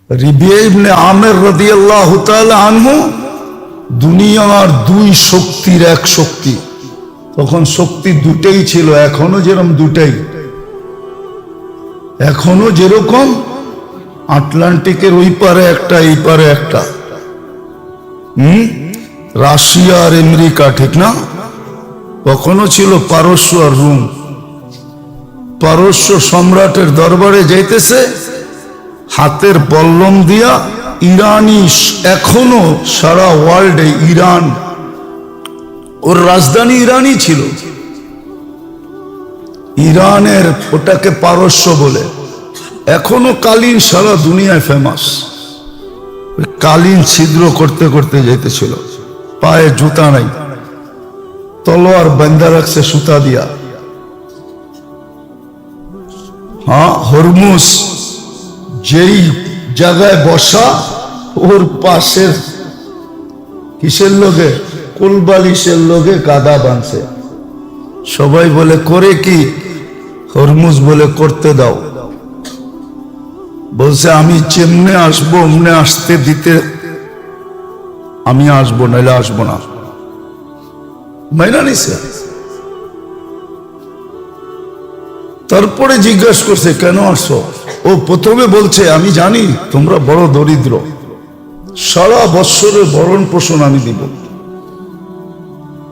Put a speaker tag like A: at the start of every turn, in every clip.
A: রিবিয়া ইবনে আমের রাদিয়াল্লাহু তাআলা আনহু দুনিয়ার দুই শক্তির এক শক্তি। তখন শক্তি দুটাই ছিল, এখনো যেরকম দুটাই, এখনো যেরকম আটলান্টিকের ওই পারে একটা এই পারে একটা, রাশিয়া আর আমেরিকা, ঠিক না? কখনো ছিল পারস্য আর রোম। পারস্য সম্রাটের দরবারে যাইতেছে হাতের বল্লম দিয়া ইরানি, এখনো সারা ওয়ার্ল্ডে ইরান, ওর রাজধানী ইরানই ছিল। ইরানের ওটাকে পারস্য বলে, এখনো কালীন সারা দুনিয়ায় ফেমাস। কালীন ছিদ্র করতে করতে যাইতেছিল, পায়ে জুতা নাই, তলোয়ার বান্ধা রাখছে সুতা দিয়া। হ্যাঁ, হরমুজ যেই জায়গায় বসা, ওর পাশের কিসের লোকে, কুলবালিশের লোকে কাদা বাঁধছে। সবাই বলে করে কি? হরমুজ বলে করতে দাও। বলছে আমি যেমনে আসবো অমনে আসতে দিতে আমি আসবো, নাইলে আসবো না। মাইনা নিছে। তারপরে জিজ্ঞাসা করছে কেন আসছো? ও প্রথমে বলছে আমি জানি তোমরা বড় দরিদ্র, সারা বৎসরের ভরণ পোষণ আমি দিব।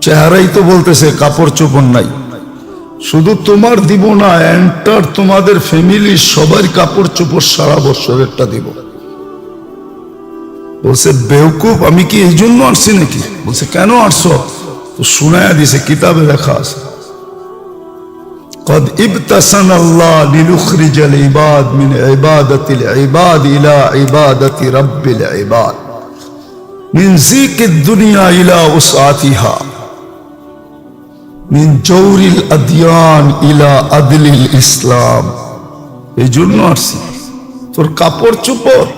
A: চেহারাই তো বলতেছে কাপড় চোপড় নাই। শুধু তোমার দিব না, এন্টার তোমাদের ফ্যামিলি সবার কাপড় চোপড় সারা বৎসরেরটা দিব। বলছে বেওকুফ, আমি কি এই জন্য আসছি নাকি? বলছে কেন আসছো? তো শুনায়া দিছে, কিতাবে লেখা আছে قد ابتسن الله ليخرج العباد من عبادة العباد إلى عبادة رب العباد من زيك الدنيا إلى وسعتها من جور الأديان إلى عدل الإسلام। এই জন্য আসছি, তোর কাপড় চোপড়।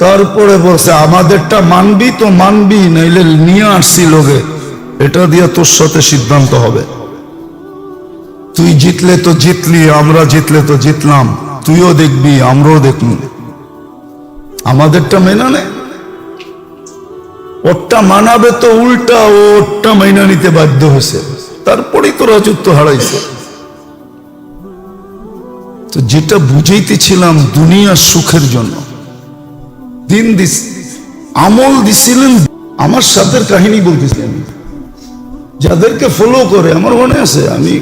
A: তারপরে বলছে আমাদেরটা মানবি তো মানবি, নাইলে নিয়ে আসছি লোকে, এটা দিয়ে তোর সাথে সিদ্ধান্ত হবে। তুই জিতলে তো জিতলি, আমরা জিতলে তো জিতলাম, তুইও দেখবি আমরাও দেখবি। আমাদেরটা মেনা নে, ওরটা মানাবে তো উল্টা ওরটা মাইনা নিতে বাধ্য হয়েছে। তারপরেই তো রাজত্ব হারাইছে। তো যেটা বুঝাইতেছিলাম দুনিয়ার সুখের জন্য দিন দিস আমল দিছিলেন। আমার সাথে কাহিনী বলতেছিলেন, যাদেরকে ফলো করে আমার মনে আছে, আমি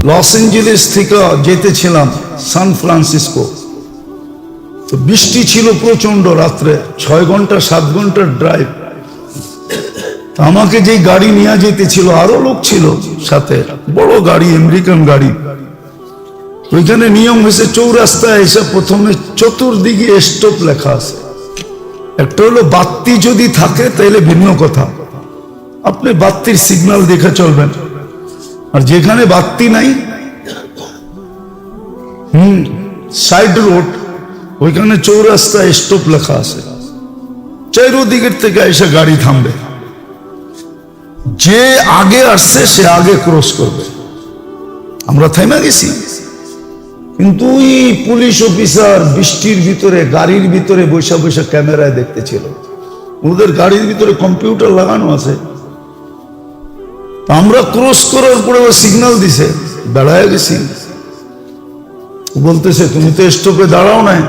A: লস এঞ্জেলেস থেকে যেতেছিলাম সান ফ্রান্সিসকো। তো বৃষ্টি ছিল প্রচন্ড, রাত্রে 6 ঘন্টা 7 ঘন্টার ড্রাইভ। আমাকে যে গাড়ি নিয়ে যেতেছিল, আরো লোক ছিল সাথে, বড় গাড়ি, আমেরিকান গাড়ি। ওইখানে নিয়ম হয়েছে চৌরাস্তায় এসে প্রথমে চতুর্দিকে স্টপ লেখা আছে। একটা হলো বাতি যদি থাকে তাহলে ভিন্ন কথা, আপনি বাতির সিগন্যাল দেখে চলবেন। আর যেখানে বাতি নাই, সাইড রোড, ওইখানে চৌরাস্তায় স্টপ লেখা আছে। চারিদিকের থেকে এসে গাড়ি থামবে, যে আগে আসছে সে আগে ক্রস করবে। আমরা থেমে গেছি, কিন্তু ওই পুলিশ অফিসার বৃষ্টির ভিতরে গাড়ির ভিতরে বৈশা বৈশা ক্যামেরায় দেখতেছিল। ওদের গাড়ির ভিতরে কম্পিউটার লাগানো আছে। আমরা ক্রস করার পরে ও সিগন্যাল দিছে, দাঁড়ায় গেছি। বলতেছে তুমি তো স্টপে দাঁড়াও নাই,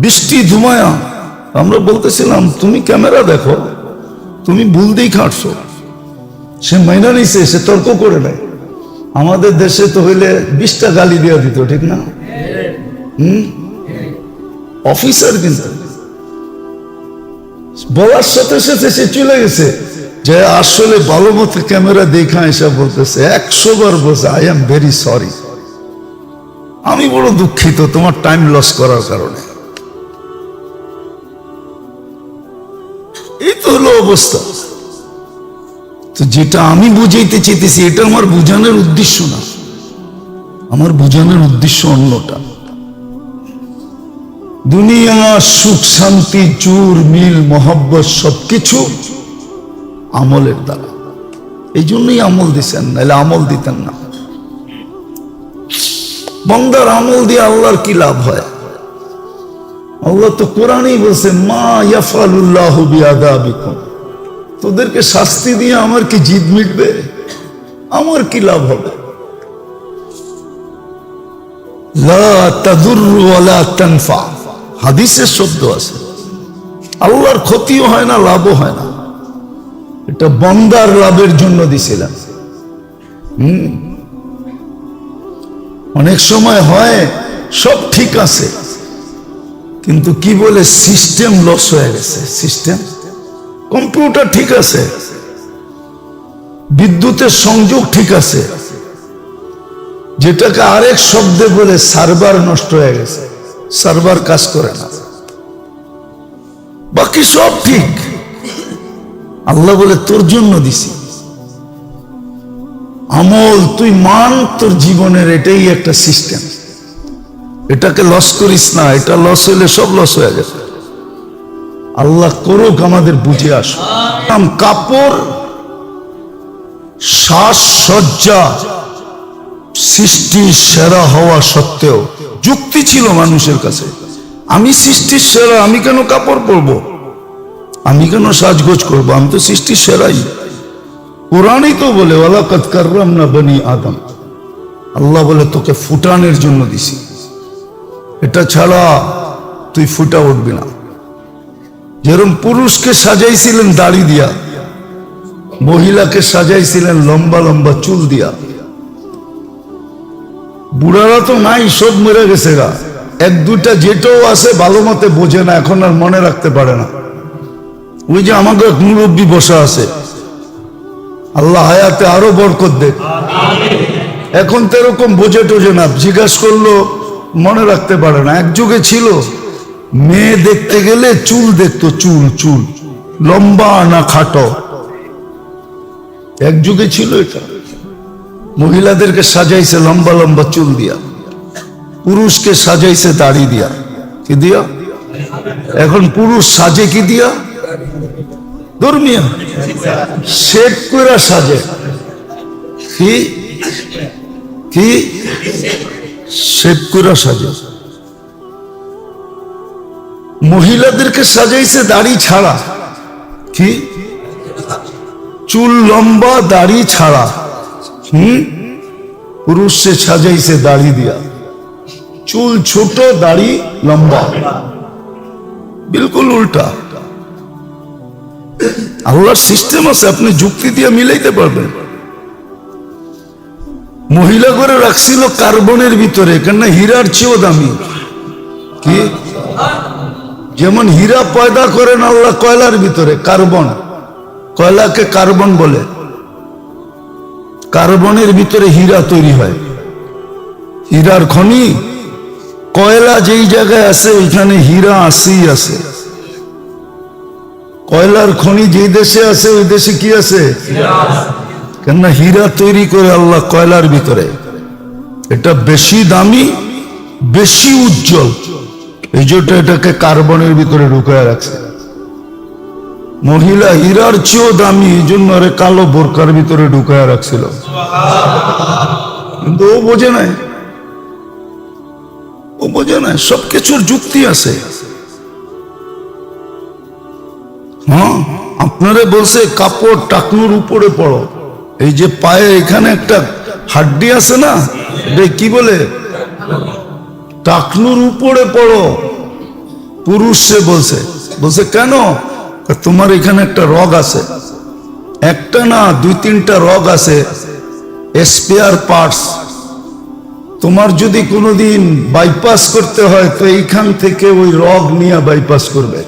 A: বৃষ্টি ধুমায়া। আমরা বলতেছিলাম তুমি ক্যামেরা দেখো, তুমি ভুল দিয়ে খাটছো। সে মাইনা নিছে, সে তর্ক করে নাই। আমাদের দেশে তো হইলে 20টা গালি দেওয়া দিত, ঠিক না? অফিসার কিন্তু বলার সাথে সাথে সে চলে গেছে, যে আসলে ভালো মতো ক্যামেরা দেখা এসে বলতেছে 100 বার বলছে আই এম ভেরি সরি, আমি বড় দুঃখিত তোমার টাইম লস করার কারণে। এই তো হলো অবস্থা। তো যেটা আমি বুঝাইতে চাইতেছি, এটা আমার বুঝানোর উদ্দেশ্য না, আমার বুঝানোর উদ্দেশ্য অন্যটা। দুনিয়া সুখ শান্তি চুর মিল মহব্বত সবকিছু আমলের দ্বারা। এই জন্যই আমল দিচ্ছেন, নাহলে আমল দিতেন না। বন্দার আমল দিয়ে আল্লাহর কি লাভ হয়? আল্লাহ তো কোরআনেই বলছে, মা ইয়াফআলুল্লাহু বিআযাবিকুম, তোদেরকে শাস্তি দিয়ে আমার কি জিদ মিটবে? আমার কি লাভ হবে? লা তাদুররু ওয়ালা তানফা, হাদিসের শব্দ আছে। আল্লাহর ক্ষতিও হয় না, লাভও হয় না। এটা বান্দার লাভের জন্য দিছিলেন। অনেক সময় হয় সব ঠিক আছে, কিন্তু কি বলে সিস্টেম লস হয়ে গেছে। সিস্টেম, কম্পিউটার ঠিক আছে, বিদ্যুতের সংযোগ ঠিক আছে, যেটাকে আরেক শব্দে বলে সার্ভার নষ্ট হয়ে গেছে, সার্ভার কাজ করে না, বাকি সব ঠিক। আল্লাহ বলে তোর জন্য দিছি আমল, তুই মান তোর জীবনের, এটাই একটা সিস্টেম। এটাকে লস করিস না, এটা লস হইলে সব লস হয়ে গেছে। আল্লাহ করুক আমাদের বুঝে আসো। কাপড়, সাজসজ্জা সৃষ্টির সেরা হওয়া সত্ত্বেও যুক্তি ছিল মানুষের কাছে, আমি সৃষ্টির সেরা, আমি কেন কাপড় পরবো, আমি কেন সাজগোজ করবো, আমি তো সৃষ্টির সেরাই। কোরআনই তো বলে ওয়ালাকাদ কাররামনা বনি আদম, আল্লাহ বলে তোকে ফুটানোর জন্য দিছি, এটা ছাড়া তুই ফুটা উঠবি না। যেরকম পুরুষকে সাজাইছিলেন দাড়ি দিয়া, মহিলাকে সাজাইছিলেন লম্বা লম্বা চুল দিয়া। বুড়ারা তো নাই, সব মরে গেছে গা। এক দুইটা যেটাও আছে ভালো মতে বোঝে না, এখন আর মনে রাখতে পারে না। ওই যে আমাকে এক মুরব্বী বসা আছে, আল্লাহ হায়াতে আরো বরকত দেখ। এখন তো এরকম বোঝে টোঝে না, জিজ্ঞাসা করলো মনে রাখতে পারে না। এক যুগে ছিল মেয়ে দেখতে গেলে চুল দেখতো, চুল চুল লম্বা না খাটো, এক যুগে ছিল এটা। মহিলাদেরকে সাজাইছে লম্বা লম্বা চুল দিয়া, পুরুষকে সাজাইছে দাড়ি দিয়া। কি দিয়া? এখন পুরুষ সাজে কি দিয়া? ধর্মীয় শেভ করে সাজে। কি কি শেভ করে সাজে। মহিলাদেরকে সাজাইছে দাড়ি ছাড়া, কি চুল লম্বা দাড়ি ছাড়া। পুরুষে সাজাইছে দাড়ি দিয়া, চুল ছোট দাড়ি লম্বা, বিলকুল উল্টা। আল্লাহর সিস্টেম আছে, আপনি যুক্তি দিয়ে মিলাইতে পারবেন। মহিলা করে রাখছিল কার্বনের ভিতরে, কেননা হীরার চেয়েও দামি। কি? যেমন হীরা পয়দা করেন আল্লাহ কয়লার ভিতরে, কার্বন, কয়লাকে কার্বন বলে। কার্বনের ভিতরে হীরা তৈরি হয়, হীরার খনি। কয়লা যেই জায়গায় আছে ওইখানে হীরা আসেই আছে। কয়লার খনি যেই দেশে আছে ওই দেশে কি আছে? কেননা হীরা তৈরি করে আল্লাহ কয়লার ভিতরে। এটা বেশি দামি, বেশি উজ্জ্বল, এই জন্য এটাকে কার্বনের ভিতরে ঢুকায় রাখছে। মহিলা হীরার চেয়েও দামি, এই জন্য আরে কালো বোরকার ভিতরে ঢুকায় রাখছিল। কিন্তু ও বোঝে নাই, ও বোঝে নাই, সবকিছুর যুক্তি আছে। হ্যাঁ, আপনারে বলছে কাপড় টাকনুর উপরে পড়ো। এই যে পায়ে এখানে একটা হাড্ডি আছে না, এটা কি বলে? টাকনুর উপরে পড়ো। পুরুষে বলছে, বলছে কেন? তোমার এখানে একটা রগ আছে, একটা না দুই তিনটা রগ আছে, স্পেয়ার পার্টস। তোমার যদি কোনোদিন বাইপাস করতে হয় তো এইখান থেকে ওই রগ নিয়ে বাইপাস করবে।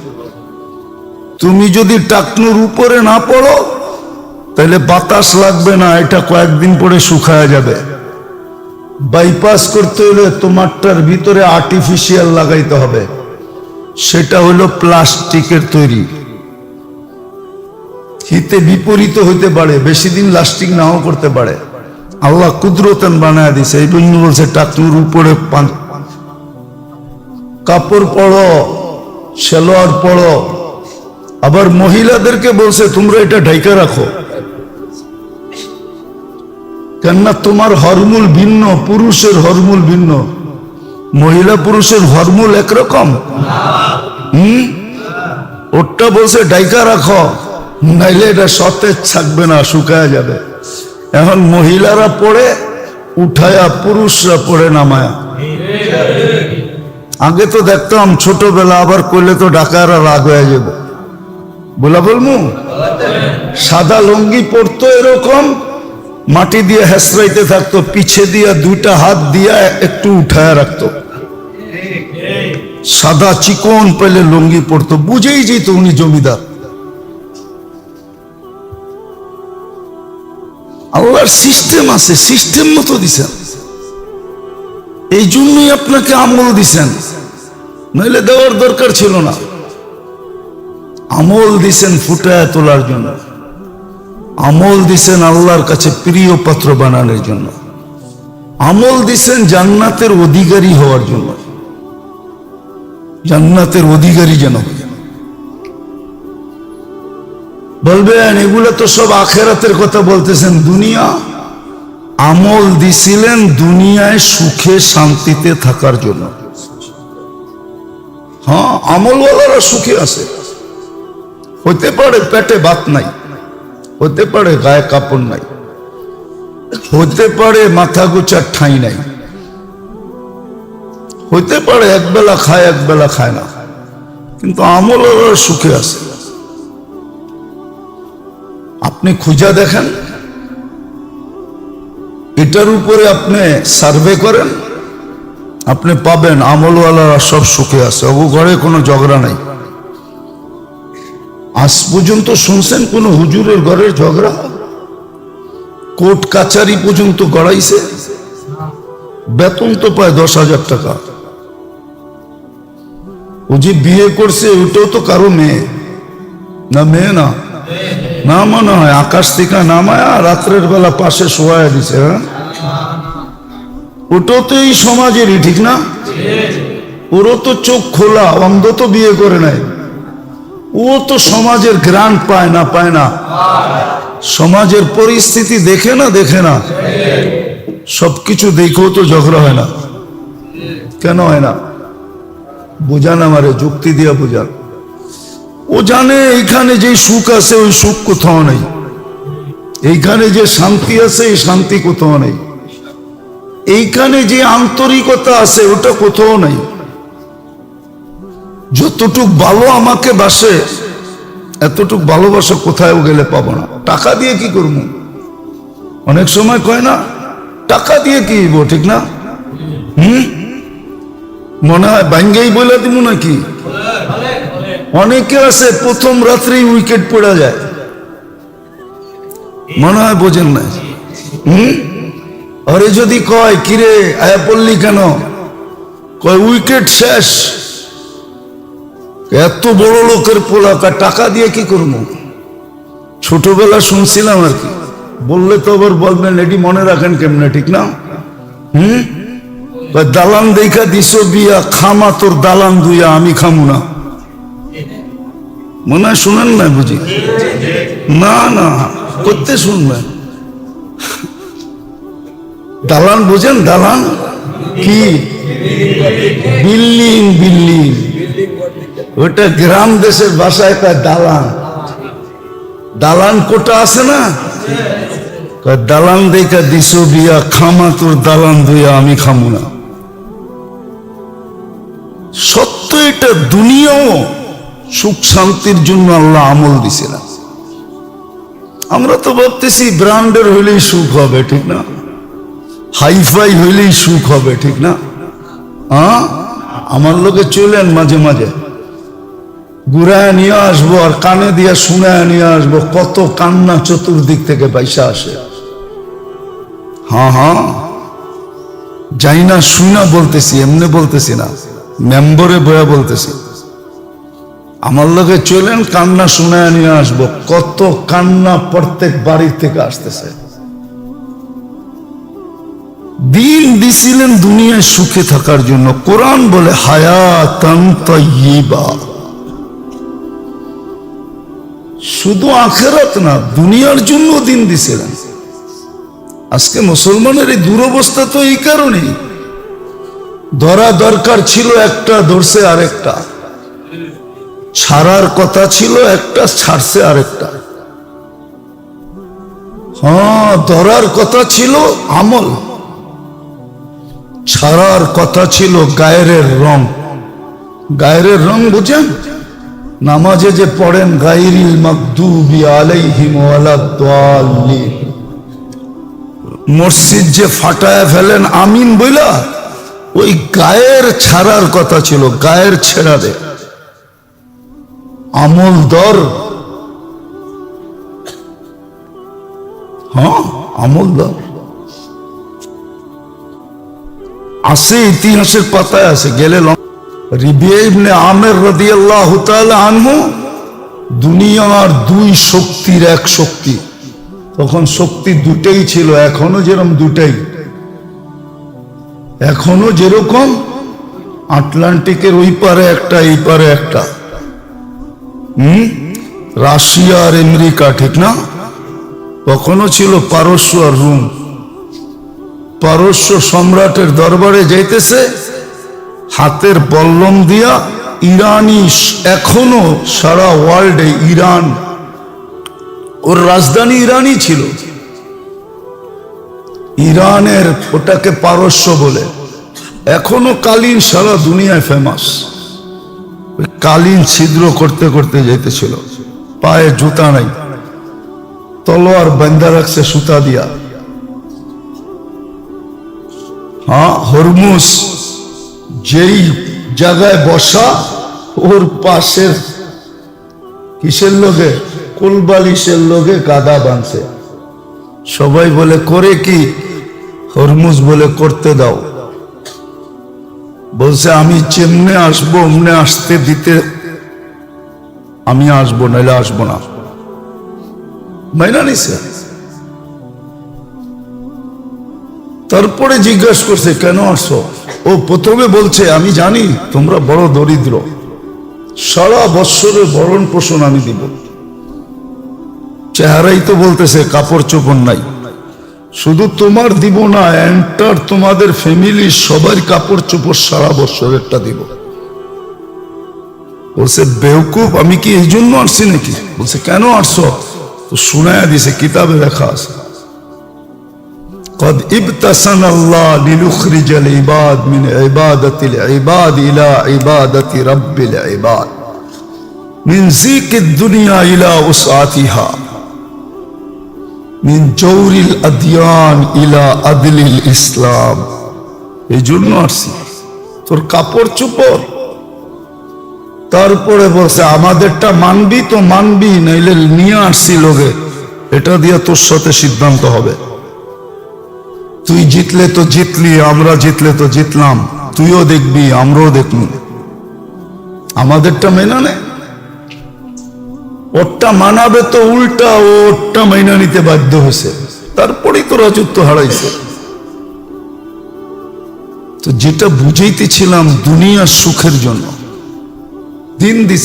A: তুমি যদি টাকনুর উপরে না পড়ো তাহলে বাতাস লাগবে না, এটা কয়েকদিন পরে শুকায় যাবে। বাইপাস করতে হলে তোমারটার ভিতরে আর্টিফিশিয়াল লাগাইতে হবে, সেটা হলো প্লাস্টিকের তৈরি। হিতে বিপরীত হইতে পারে, বেশি দিন লাস্টিং নাও করতে পারে। আল্লাহ কুদরতান বানায় দিছে। এই জন্য বলছে টাকনুর উপরে কাপড় পরো, সালোয়ার পরো। আবার মহিলাদেরকে বলছে তোমরা এটা ঢাইকা রাখো, কেননা তোমার হরমুল ভিন্ন, পুরুষের হরমুল ভিন্ন। মহিলা পুরুষের হরমোন একরকম? ওটা বলছে ডাইকা রাখো, নাইলে এটা সতেজ থাকবে না, শুকায় যাবে। এখন মহিলারা পড়ে উঠায়া, পুরুষরা পড়ে নামায়া। আগে তো দেখতাম ছোটবেলা, আবার করলে তো ডাকারা রাগ হয়ে যাবে, বলা বলমু। সাদা লুঙ্গি পরতো, এরকম মাটি দিয়ে হেসরাইতে থাকতো, পিছে দিয়া দুইটা হাত দিয়া একটু উঠায়া রাখতো। সাদা চিকন পেলে লুঙ্গি পরতো, বুঝেই যেত উনি জমিদার। আল্লাহর সিস্টেম আছে, সিস্টেম মতো দিছেন। এই জন্যই আপনাকে আমল দিছেন, নইলে দেওয়ার দরকার ছিল না। আমল দিছেন ফুটায় তোলার জন্য, আমল দিছেন আল্লাহর কাছে প্রিয় পাত্র বানানোর জন্য, আমল দিছেন জান্নাতের অধিকারী হওয়ার জন্য, জান্নাতের অধিকারী যেন। বলবেন এগুলো তো সব আখেরাতের কথা বলতেছেন, দুনিয়া। আমল দিছিলেন দুনিয়ায় সুখে শান্তিতে থাকার জন্য। হ্যাঁ, আমলওয়ালারা সুখে আছে। হতে পারে পেটে ভাত নাই, হতে পারে গায়ে কাপড় নাই, হতে পারে মাথা গোছার ঠাঁই নাই, হতে পারে একবেলা খায় একবেলা খায় না, কিন্তু আমলওয়ালারা সুখে আছে। আপনি খুঁজা দেখেন, এটার উপরে আপনি সার্ভে করেন, আপনি পাবেন আমলওয়ালারা সব সুখে আছে, ওগো ঘরে কোনো ঝগড়া নাই। আজ পর্যন্ত শুনছেন কোন হুজুরের ঘরের ঝগড়া? কোর্ট কাচারি পর্যন্ত গড়াইছে, বেতন তো পায় 10,000 টাকা। ও যে বিয়ে করছে ওটাও তো কারো মেয়ে না? মেয়ে না? না মনে হয় আকাশ থেকে নামায়া রাত্রের বেলা পাশে শোয়া দিছে। হ্যাঁ, ওটাও তো এই সমাজেরই, ঠিক না? ওরও তো চোখ খোলা, অন্ধ তো বিয়ে করে নাই। ও তো সমাজের গ্রান্ট পায় না? পায় না? সমাজের পরিস্থিতি দেখে না? দেখে না? সবকিছু দেখেও তো ঝগড়া হয় না। কেন হয় না? বোঝান আমারে, যুক্তি দিয়া বোঝান। ও জানে এইখানে যে সুখ আছে ওই সুখ কোথাও নেই, এইখানে যে শান্তি আছে এই শান্তি কোথাও নেই, এইখানে যে আন্তরিকতা আছে ওটা কোথাও নেই। যতটুক ভালো আমাকে বাসে এতটুক ভালোবাসা কোথাও গেলে পাবো না। টাকা দিয়ে কি করবো? অনেক সময় কয় না টাকা দিয়ে কি হইব, ঠিক না? মনে হয় ভাঙ্গেই বলে দিব নাকি? অনেকে আছে প্রথম রাত্রেই উইকেট পড়া যায়, মনে হয় বোঝেন না। আরে যদি কয় কিরে আয়া পড়লি কেন, কয় উইকেট শেষ। এত বড় লোকের পোলা, টাকা দিয়ে কি করবো? ছোটবেলা শুনছিলাম আর কি, বললে তো আবার বলবেন এটি মনে রাখেন কেমনে, ঠিক না? দালান দেখা দিস বিয়া, খামা তোর দালান দুইয়া, আমি খামু না। মনে হয় শুনেন না বুঝি? না না, করতে শুনবেন। দালান বুঝেন? দালান কি? Building, building. ওটা গ্রাম দেশের ভাষায় তার দালান। দালান কোটা আছে না? দালান দেখা দিস বিয়া, খামা তোর দালান দুইয়া, আমি খামু না। সত্য এটা, দুনিয়াও সুখ শান্তির জন্য আল্লাহ আমল দিছে না। আমরা তো ভাবতেছি ব্র্যান্ডের হইলেই সুখ হবে, ঠিক না? হাইফাই হইলেই সুখ হবে, ঠিক না? আমার লোকে চলেন মাঝে মাঝে, ঘুরায় নিয়ে আসবো আর কানে দিয়া শুনায় নিয়ে আসবো, কত কান্না চতুর্দিক থেকে পয়সা আসে। হ্যাঁ হ্যাঁ, যাই না শুনা বলতেছি, এমনি বলতেছি না, মেম্বরে বয়া বলতেছি। আমার লোকে চলেন, কান্না শুনায় নিয়ে আসবো, কত কান্না প্রত্যেক বাড়ির থেকে আসতেছে। দিন দিছিলেন দুনিয়ায় সুখে থাকার জন্য। কোরআন বলে হায়াতান তাইয়্যিবা, শুধু আখিরাত না দুনিয়ার জন্য দিন দিছিলেন। আজকে মুসলমানের এই দুরবস্থা তো এই কারণেই, ধরা দরকার ছিল একটা, ধরছে আরেকটা। ছাড়ার কথা ছিল একটা, ছাড়ছে আরেকটা। হ্যাঁ, ধরার কথা ছিল আমল, ছাড়ার কথা ছিল গায়ের রং। গায়ের রং বুঝেন? নামাজে যে পড়েন গায়রিল মাগদুবি আলাইহিম ওয়ালাদ-দাল্লিন, মসজিদ যে ফাটায় ফেলেন আমিন বইলা, ওই গায়ের ছাড়ার কথা ছিল, গায়ের ছেড়া দে। আমল দর, হ্যাঁ আমল দর আছে, ইতিহাসের পাতায় আছে, গেলে রিবিয়া ইবনে আমের রাদিয়াল্লাহু তাআলা আনহু দুনিয়ার দুই শক্তির এক শক্তি। তখন শক্তি দুটাই ছিল, এখনো যেরকম দুটাই, এখনো যেরকম আটলান্টিকের ওই পারে একটা, এই পারে একটা। রাশিয়া আর আমেরিকা, ঠিক না? তখনও ছিল পারস্য আর রোম। পারস্য সম্রাটের দরবারে যাইতেছে হাতের বল্লম দিয়া ইরানি, এখনো সারা ওয়ার্ল্ডে ইরান, ওর রাজধানী ইরানই ছিল। ইরানের ওটাকে পারস্য বলে, এখনো কালীন সারা দুনিয়ায় ফেমাস। কালীন ছিদ্র করতে করতে যাইতেছিল, পায়ে জুতা নাই, তলোয়ার বান্ধা রাখছে সুতা দিয়া। হ্যাঁ, হরমুজ যেই জায়গায় বসা, ওর পাশের কিসের লোকে, কোলবালিশের লোকে গাদা বাঁধছে। সবাই বলে করে কি? হরমুজ বলে করতে দাও। বলছে আমি যেমনে আসবো অমনে আসতে দিতে আমি আসবো, নাইলে আসবো না। মাইনা নিছে। তারপরে জিজ্ঞাসা করছে কেন আসছো? ও প্রথমে বলছে আমি জানি তোমরা বড় দরিদ্র, সারা বৎসরের ভরণ পোষণ আমি দিব। চেহারাই তো বলতেছে কাপড় চোপড় নাই। শুধু তোমার দিব না, এন্টার তোমাদের ফ্যামিলি সবার কাপড় চোপড় সারা বৎসরেরটা দিব। বলছে বেওকুফ, আমি কি এই জন্য আসছি নাকি? বলছে কেন আসছো? তো শুনায়া দিছে, কিতাবে লেখা আছে قد ابتسم الله ليخرج العباد من عبادة العباد إلى عبادة رب العباد من زيك الدنيا إلى وسعتها من جور الأديان إلى عدل الإسلام। এই জন্য আসছি, তোর কাপড় চোপড়। তারপরে বলছে আমাদেরটা মানবি তো মানবি, নাইলে নিয়ে আসছি লোকে, এটা দিয়ে তোর সাথে সিদ্ধান্ত হবে। তুই জিতলে তো জিতলি, আমরা জিতলে তো জিতলাম, তুইও দেখবি আমরাও দেখব। আমাদেরটা মেনা নে, ওরটা মানাবে তো উল্টা ওরটা মাইনা নিতে বাধ্য হয়েছে, তারপরেই তো রাজত্ব হারাইছে। তো যেটা বুঝাইতেছিলাম দুনিয়ার সুখের জন্য দিন দিস,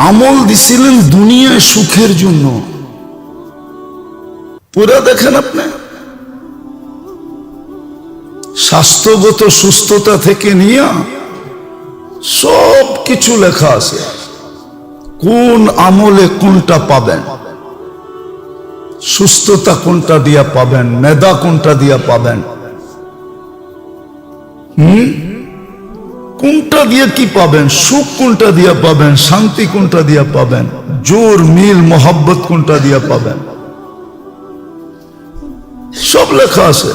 A: আমল দিছিলেন দুনিয়ায় সুখের জন্য। পুরা দেখেন আপনি, স্বাস্থ্যগত সুস্থতা থেকে নিয়ে সব কিছু লেখা আছে, কোন আমলে কোনটা পাবেন, সুস্থতা কোনটা দিয়া পাবেন, মেধা কোনটা দিয়া পাবেন, কোনটা দিয়ে কি পাবেন, সুখ কোনটা দিয়া পাবেন, শান্তি কোনটা দিয়া পাবেন, জোর মিল মোহাব্বত কোনটা দিয়া পাবেন, সব লেখা আছে।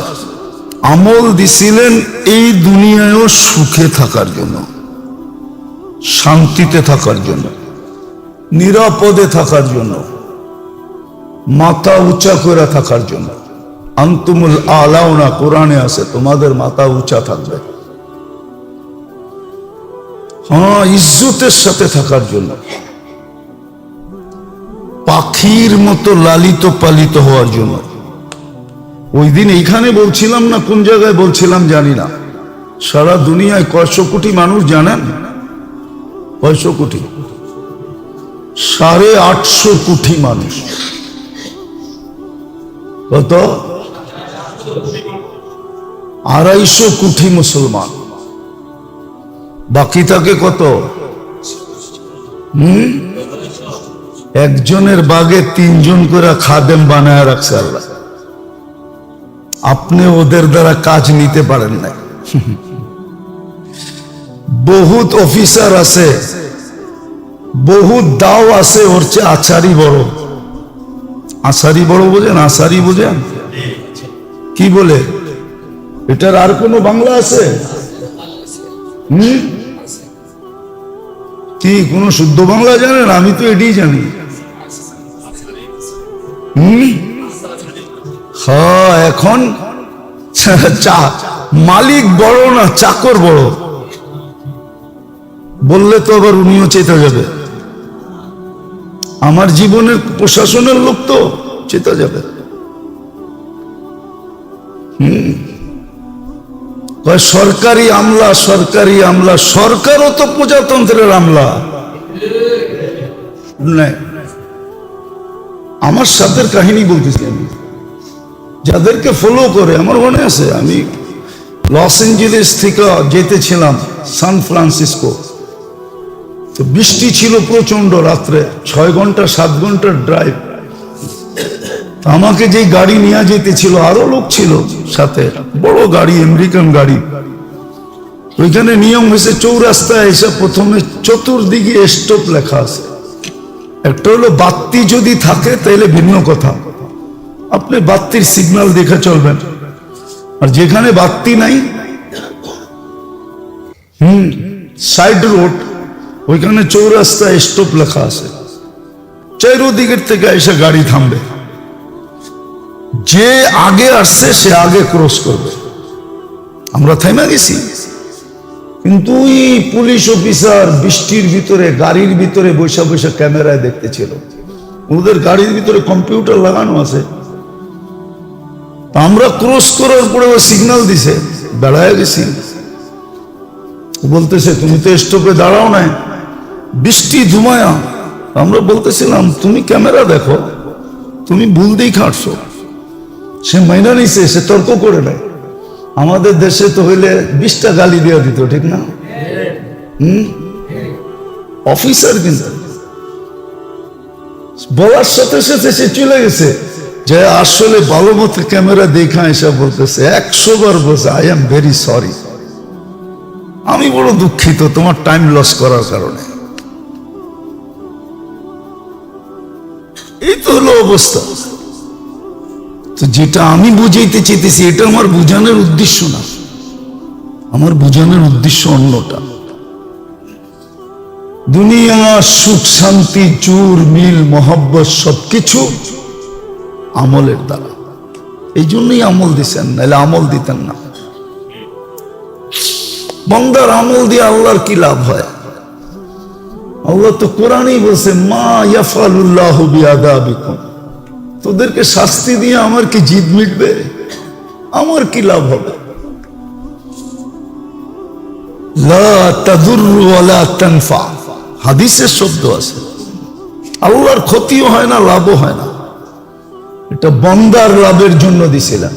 A: আমল দিছিলেন এই দুনিয়ায়ও সুখে থাকার জন্য, শান্তিতে থাকার জন্য, নিরাপদে থাকার জন্য, মাথা উঁচা করে থাকার জন্য। আনতুমুল আলাউনা কোরআনে আছে, তোমাদের মাথা উঁচা থাকবে। হ্যাঁ, ইজ্জতের সাথে থাকার জন্য, পাখির মতো লালিত পালিত হওয়ার জন্য। ওই দিন এইখানে বলছিলাম না কোন জায়গায় বলছিলাম জানি না, সারা দুনিয়ায় কয়শো কোটি মানুষ জানেন? কয়শো কোটি? 850 কোটি মানুষ। কত? 250 কোটি মুসলমান। বাকি থাকে কত? একজনের বাগে 3 জন করে খাদেম বানায় রাখছে আল্লাহ। আপনি ওদের দ্বারা কাজ নিতে পারেন না। বহুত অফিসার আছে, বহুত দাও আছে, ওর চেয়ে আচারি বড়। আচারি বড় বোঝেন? আচারি বোঝেন কি বলে? এটার আর কোনো বাংলা আছে? কি কোন শুদ্ধ বাংলা জানেন? আমি তো এটাই জানি। হ্যাঁ, এখন মালিক বড় না চাকর বড় বললে তো আবার উনিও চেতা যাবে। আমার জীবনের প্রশাসনের লোক তো চেতা যাবে। সরকারি আমলা, সরকারি আমলা, সরকারও তো প্রজাতন্ত্রের আমলা। আমার সাথে কাহিনী বলতেছি আমি, যাদেরকে ফলো করে আমার মনে আছে, আমি লস এঞ্জেলেস থেকে যেতেছিলাম সান ফ্রান্সিসকো। তো বৃষ্টি ছিল প্রচন্ড, রাত্রে 6 ঘন্টা 7 ঘন্টার ড্রাইভ। আমাকে যে গাড়ি নিয়ে যেতেছিল, আরো লোক ছিল সাথে, বড় গাড়ি, আমেরিকান গাড়ি। ওইখানে নিয়ম হয়েছে, চৌরাস্তায় এসে প্রথমে চতুর্দিকে স্টপ লেখা আছে। একটা হলো বাতি যদি থাকে তাহলে ভিন্ন কথা, আপনি বাতির সিগন্যাল দেখে চলবেন। আর যেখানে বাতি নাই, সাইড রোড, ওইখানে চৌরাস্তায় স্টপ লেখা আছে। চারিদিকের থেকে এসে গাড়ি থামবে, যে আগে আসছে সে আগে ক্রস করবে। আমরা থাইমা গেছি, কিন্তু ওই পুলিশ অফিসার বৃষ্টির ভিতরে গাড়ির ভিতরে বৈশা বৈশা ক্যামেরায় দেখতেছিল। ওদের গাড়ির ভিতরে কম্পিউটার লাগানো আছে। আমরা ক্রস করার পরে ও সিগন্যাল দিছে, দাঁড়ায় গেছি। বলতেছে তুমি তো স্টপে দাঁড়াও নাই, বৃষ্টি ধুমায়া। আমরা বলতেছিলাম তুমি ক্যামেরা দেখো, তুমি ভুল দিয়ে খাটছো। সে মাইনা নিছে, সে তর্ক করে নেয়। আমাদের দেশে তো হইলে 20টা গালি দেওয়া দিত, ঠিক না? অফিসার কিন্তু বলার সাথে সাথে সে চলে গেছে, যে আসলে ভালো মতো ক্যামেরা দেখা এসে বলতেছে 100 বার বলছে আই এম ভেরি সরি, আমি বড় দুঃখিত তোমার টাইম লস করার কারণে। এই তো হলো অবস্থা। তো যেটা আমি বুঝাইতে চেয়েছি, এটা আমার বুঝানোর উদ্দেশ্য না, আমার বুঝানোর উদ্দেশ্য অন্যটা। দুনিয়া সুখ শান্তি চুর মিল মহব্বত সবকিছু আমলের দ্বারা। এই জন্যই আমল দিচ্ছেন, নাহলে আমল দিতেন না। বান্দার আমল দিয়ে আল্লাহর কি লাভ হয়? আল্লাহ তো কোরআনেই বলছে, মা ইয়াফালুল্লাহু বিআযাবিকুম, তোদেরকে শাস্তি দিয়ে আমার কি জিদ মিটবে? আমার কি লাভ হবে? লা তাদুররু ওয়ালা তানফা, হাদিসের শব্দ আছে। আল্লাহর ক্ষতিও হয় না, লাভও হয় না। এটা বান্দার লাভের জন্য দিছিলাম।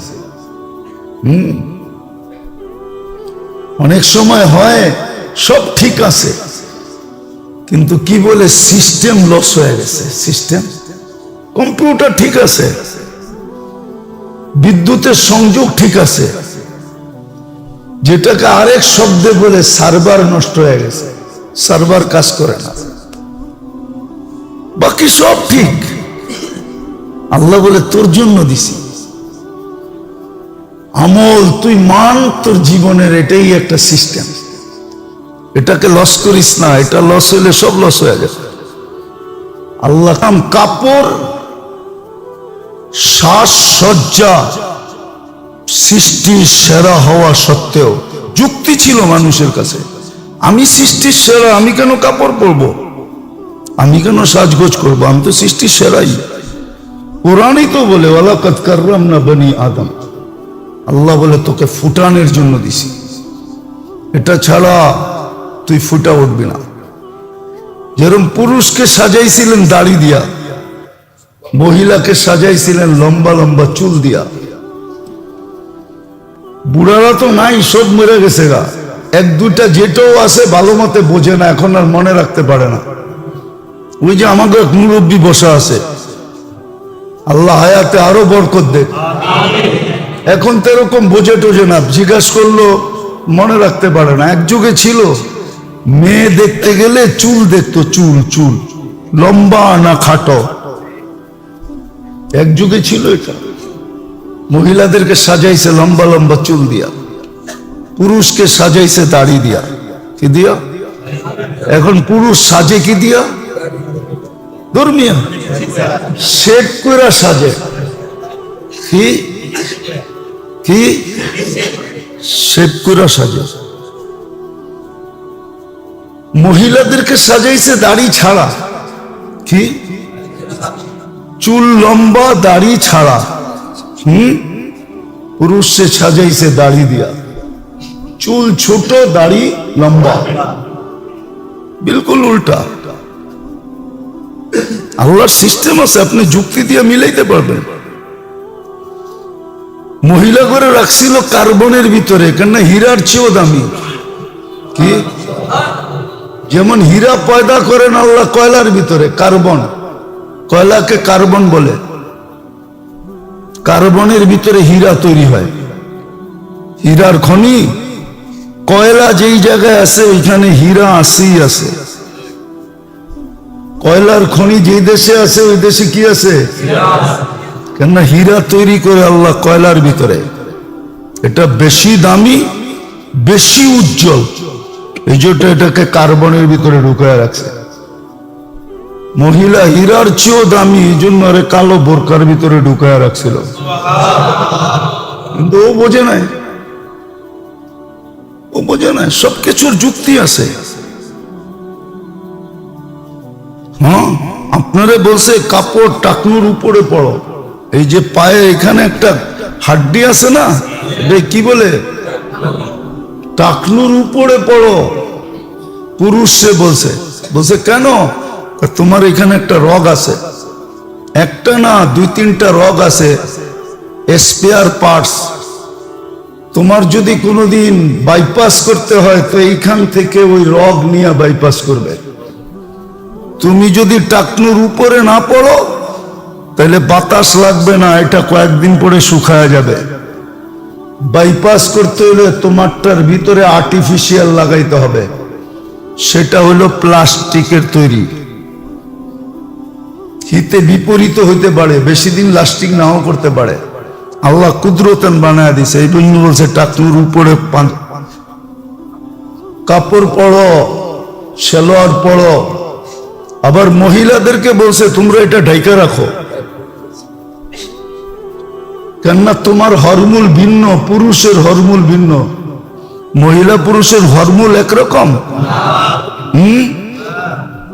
A: অনেক সময় হয় সব ঠিক আছে, কিন্তু কি বলে সিস্টেম লস হয়ে গেছে। সিস্টেম, কম্পিউটার ঠিক আছে, বিদ্যুতের সংযোগ ঠিক আছে, যেটাকে আরেক শব্দে বলে সার্ভার নষ্ট হয়ে গেছে, সার্ভার কাজ করে না, বাকি সব ঠিক। আল্লাহ বলে তোর জন্য দিছি আমল, তুই মান তোর জীবনের, এটাই একটা সিস্টেম। এটাকে লস করিস না, এটা লস হইলে সব লস হয়ে যাবে। আল্লাহ কাপড় সাজসজ্জা সৃষ্টির সেরা হওয়া সত্ত্বেও যুক্তি ছিল মানুষের কাছে, আমি সৃষ্টির সেরা, আমি কেন কাপড় পরবো, আমি কেন সাজগোজ করবো, আমি তো সৃষ্টির সেরাই। কোরআনই তো বলে ওয়ালাকাদ কাররামনা বনি আদম, আল্লাহ বলে তোকে ফুটানোর জন্য দিছি, এটা ছাড়া তুই ফুটা উঠবি না। যেরকম পুরুষকে সাজাইছিলেন দাড়ি দিয়া, মহিলাকে সাজাইছিলেন লম্বা লম্বা চুল দিয়া। বুড়ারা তো নাই, সব মরে গেছে গা, এক দুইটা যেটাও আছে ভালো মতে বোঝে না, এখন আর মনে রাখতে পারে না। ওই যে আমাকে এক মুরব্বী বসা আছে, আল্লাহ হায়াতে আরো বরকত দেখ। এখন তো এরকম বোঝে টোঝে না, জিজ্ঞাসা করলো মনে রাখতে পারে না। এক যুগে ছিল মেয়ে দেখতে গেলে চুল দেখতো, চুল চুল লম্বা না খাটো, এক যুগে ছিল এটা। মহিলাদেরকে সাজাইছে লম্বা লম্বা চুল দিয়া, পুরুষকে সাজাইছে দাড়ি দিয়া। কি দিয়া? এখন পুরুষ সাজে কি দিয়া? ধর্মিয়া শেভ করে সাজে। কি কি শেভ করে সাজে। মহিলাদেরকে সাজাইছে দাড়ি ছাড়া। কি? চুল লম্বা দাড়ি ছাড়া। পুরুষে সাজাইছে দাড়ি দিয়া, চুল ছোট দাড়ি লম্বা, বিলকুল উল্টা। আল্লাহর সিস্টেম আছে, আপনি যুক্তি দিয়ে মিলাইতে পারবেন। মহিলা করে রাখছিল কার্বনের ভিতরে, কেননা হীরার চেয়েও দামি। কি? যেমন হীরা পয়দা করেন আল্লাহ কয়লার ভিতরে, কার্বন। কয়লাকে কার্বন বলে। কার্বনের ভিতরে হীরা তৈরি হয়, হীরার খনি। কয়লা যেই জায়গায় আছে ওইখানে হীরা আসেই আছে। কয়লার খনি যেই দেশে আছে ওই দেশে কি আছে? কেননা হীরা তৈরি করে আল্লাহ কয়লার ভিতরে। এটা বেশি দামি, বেশি উজ্জ্বল, এই জন্য এটাকে কার্বনের ভিতরে ঢুকায় রাখছে। মহিলা হীরার চেয়েও দামি, এই জন্য আরে কালো বোরকার ভিতরে ঢুকায় রাখছিল। কিন্তু ও বোঝে নাই, ও বোঝে নাই, সবকিছুর যুক্তি আছে। হ্যাঁ, আপনারে বলছে কাপড় টাকনুর উপরে পড়ো। এই যে পায়ে এখানে একটা হাড্ডি আছে না, এটা কি বলে? টাকনুর উপরে পড়ো। পুরুষে বলছে, বলছে কেন? তোমার এখানে একটা রগ আছে, একটা না দুই তিনটা রগ আছে, স্পেয়ার পার্টস। তোমার যদি কোনোদিন বাইপাস করতে হয় তো এইখান থেকে ওই রগ নিয়ে বাইপাস করবে। তুমি যদি টাকনুর উপরে না পড়ো তাহলে বাতাস লাগবে না, এটা কয়েকদিন পরে শুকায় যাবে। বাইপাস করতে হলে তোমারটার ভিতরে আর্টিফিশিয়াল লাগাইতে হবে, সেটা হলো প্লাস্টিকের তৈরি। হিতে বিপরীত হইতে পারে, বেশি দিন লাস্টিং নাও করতে পারে। আল্লাহ কুদরতান বানায় দিছে, এই জন্য বলছে টাকনুর উপরে কাপড় পরো, সালোয়ার পরো। আবার মহিলাদেরকে বলছে তোমরা এটা ঢাইকা রাখো, কেননা তোমার হরমুল ভিন্ন, পুরুষের হরমুল ভিন্ন। মহিলা পুরুষের হরমুল একরকম।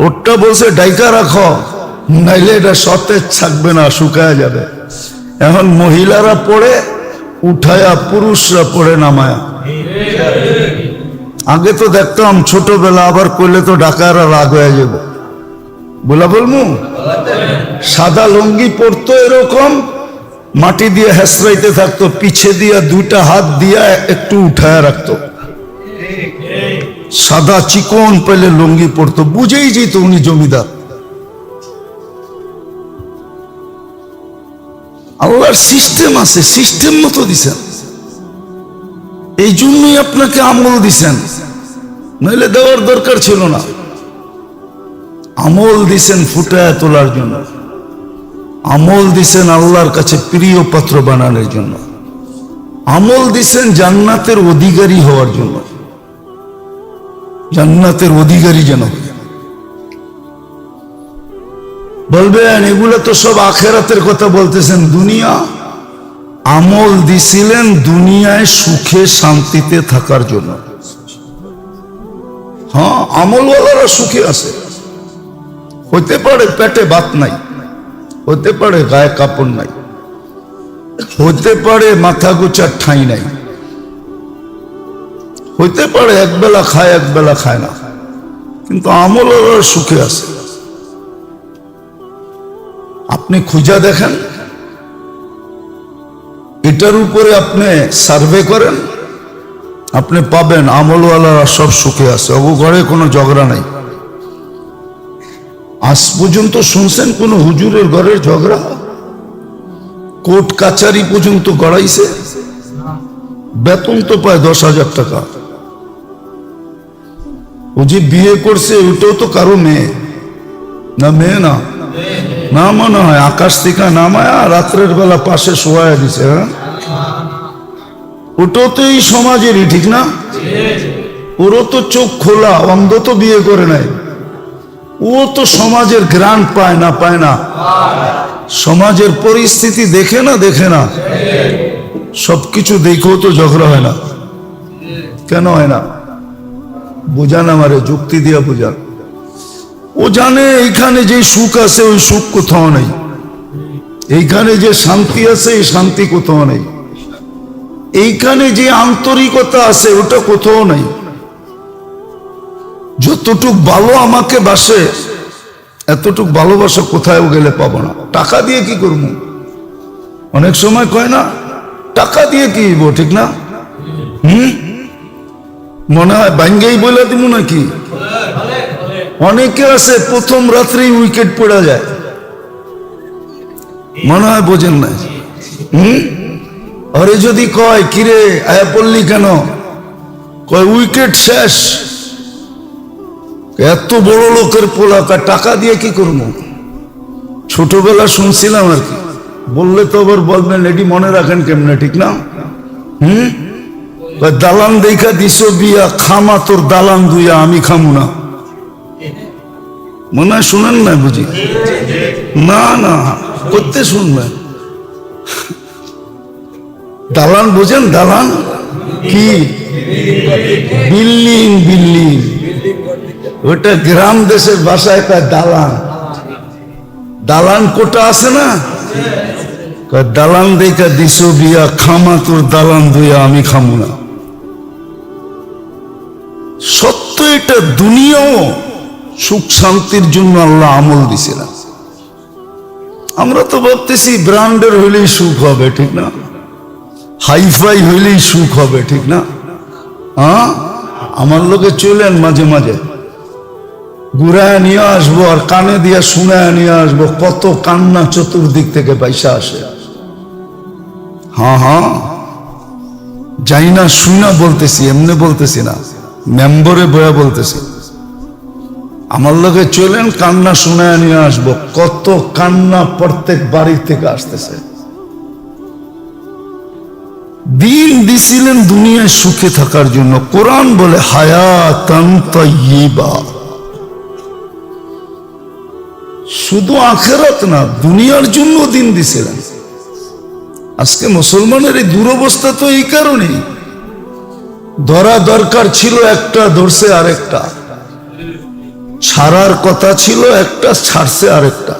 A: ওটা বলছে ঢাইকা রাখো, নাইলে এটা সতেজ থাকবে না, শুকায় যাবে। এখন মহিলারা পড়ে উঠায়া, পুরুষরা পড়ে নামায়া। আগে তো দেখতাম ছোটবেলা, আবার করলে তো ডাকারা রাগ হয়ে যাবে, বলা বলমু। সাদা লুঙ্গি পরতো এরকম, মাটি দিয়ে হেসরাইতে থাকতো, পিছে দিয়া দুইটা হাত দিয়া একটু উঠায় রাখতো। সাদা চিকন পেলে লুঙ্গি পরতো, বুঝেই যেত উনি জমিদার। আল্লাহর সিস্টেম আছে, সিস্টেম মতো দিছেন। এই জন্যই আপনাকে আমল দিছেন, নইলে দেওয়ার দরকার ছিল না। আমল দিছেন ফুটায় তোলার জন্য, আমল দিছেন আল্লাহর কাছে প্রিয় পাত্র বানানোর জন্য, আমল দিছেন জান্নাতের অধিকারী হওয়ার জন্য, জান্নাতের অধিকারী যেন। বলবেন এগুলো তো সব আখেরাতের কথা বলতেছেন, দুনিয়া। আমল দিছিলেন দুনিয়ায় সুখে শান্তিতে থাকার জন্য। হ্যাঁ, আমলওয়ালারা সুখে আছে। হতে পারে পেটে ভাত নাই, হতে পারে গায়ে কাপড় নাই, হতে পারে মাথা গোছার ঠাঁই নাই, হতে পারে একবেলা খায় একবেলা খায় না, কিন্তু আমলওয়ালারা সুখে আছে। আপনি খুঁজা দেখেন, এটার উপরে আপনি সার্ভে করেন, আপনি পাবেন আমলওয়ালারা সব সুখে আছে, ও ঘরে কোনো ঝগড়া নাই। আজ পর্যন্ত শুনছেন কোন হুজুরের ঘরের ঝগড়া? কোর্ট কাচারি পর্যন্ত গড়াইছে, বেতন তো পায় 10,000 টাকা। ও যে বিয়ে করছে ওটাও তো কারো মেয়ে না? মেয়ে না? না মনে হয় আকাশ থেকে নামায়া রাত্রের বেলা পাশে শোয়া দিছে। হ্যাঁ, ওটাও তো এই সমাজেরই, ঠিক না? ওরও তো চোখ খোলা, অন্ধ তো বিয়ে করে নাই। ও তো সমাজের গ্রান্ট পায় না? পায় না? সমাজের পরিস্থিতি দেখে না? দেখে না? সবকিছু দেখেও তো ঝগড়া হয় না। কেন হয় না? বোঝান আমারে, যুক্তি দিয়া বোঝান। ও জানে এইখানে যে সুখ আছে ওই সুখ কোথাও নেই, এইখানে যে শান্তি আছে এই শান্তি কোথাও নেই, এইখানে যে আন্তরিকতা আছে ওটা কোথাও নেই। যতটুক ভালো আমাকে বাসে এতটুক ভালোবাসা কোথাও গেলে পাবো না। টাকা দিয়ে কি করবো? অনেক সময় কয় না টাকা দিয়ে কি হইব, ঠিক না? মনে হয় ভাঙ্গেই বলে দিব নাকি? অনেকে আছে প্রথম রাত্রেই উইকেট পড়া যায়, মনে হয় বোঝেন না। আরে যদি কয় কিরে আয়া পড়লি কেন, কয় উইকেট শেষ। এত বড় লোকের পোলা, টাকা দিয়ে কি করবো? ছোটবেলা শুনছিলাম আর কি, বললে তো আবার বলবেন এটি মনে রাখেন কেমনে, ঠিক না? দালান দেখা দিস বিয়া, খামা তোর দালান দুইয়া, আমি খামু না। মনে হয় শুনেন না বুঝি? না না, করতে শুনবেন। দালান বুঝেন? দালান কি? বিল্ডিং। বিল্ডিং ওটা গ্রাম দেশের ভাষায় কয় দালান। দালান কোটা আছে না? দালান দেখা দিস বিয়া, খামা তোর দালান দুইয়া, আমি খামু না। সত্য এটা, দুনিয়াও সুখ শান্তির জন্য আল্লাহ আমল দিছে না। আমরা তো ভাবতেছি ব্র্যান্ডের হইলেই সুখ হবে, ঠিক না? হাইফাই হইলেই সুখ হবে, ঠিক না? হ্যাঁ, আমার লোকে চলেন মাঝে মাঝে, ঘুরায় নিয়ে আসবো আর কানে দিয়া শুনায় নিয়ে আসবো, কত কান্না চতুর্দিক থেকে পয়সা আসে। হ্যাঁ হ্যাঁ, যাই না শুনা বলতেছি, এমনি বলতেছি না, মেম্বরে বয়া বলতেছি। আমার লোকে চলেন, কান্না শুনায় নিয়ে আসবো, কত কান্না প্রত্যেক বাড়ি থেকে আসতেছে। দিন দিছিলেন দুনিয়ায় সুখে থাকার জন্য। কোরআন বলে হায়াতান তাইয়্যিবা, শুধু আখিরাত না দুনিয়ার জন্য দিন দিছিলেন। আজকে মুসলমানের এই দুরবস্থা তো এই কারণেই, ধরা দরকার ছিল একটা, ধরছে আরেকটা, ছাড়ার কথা ছিল একটা, ছাড়ছে আরেকটা।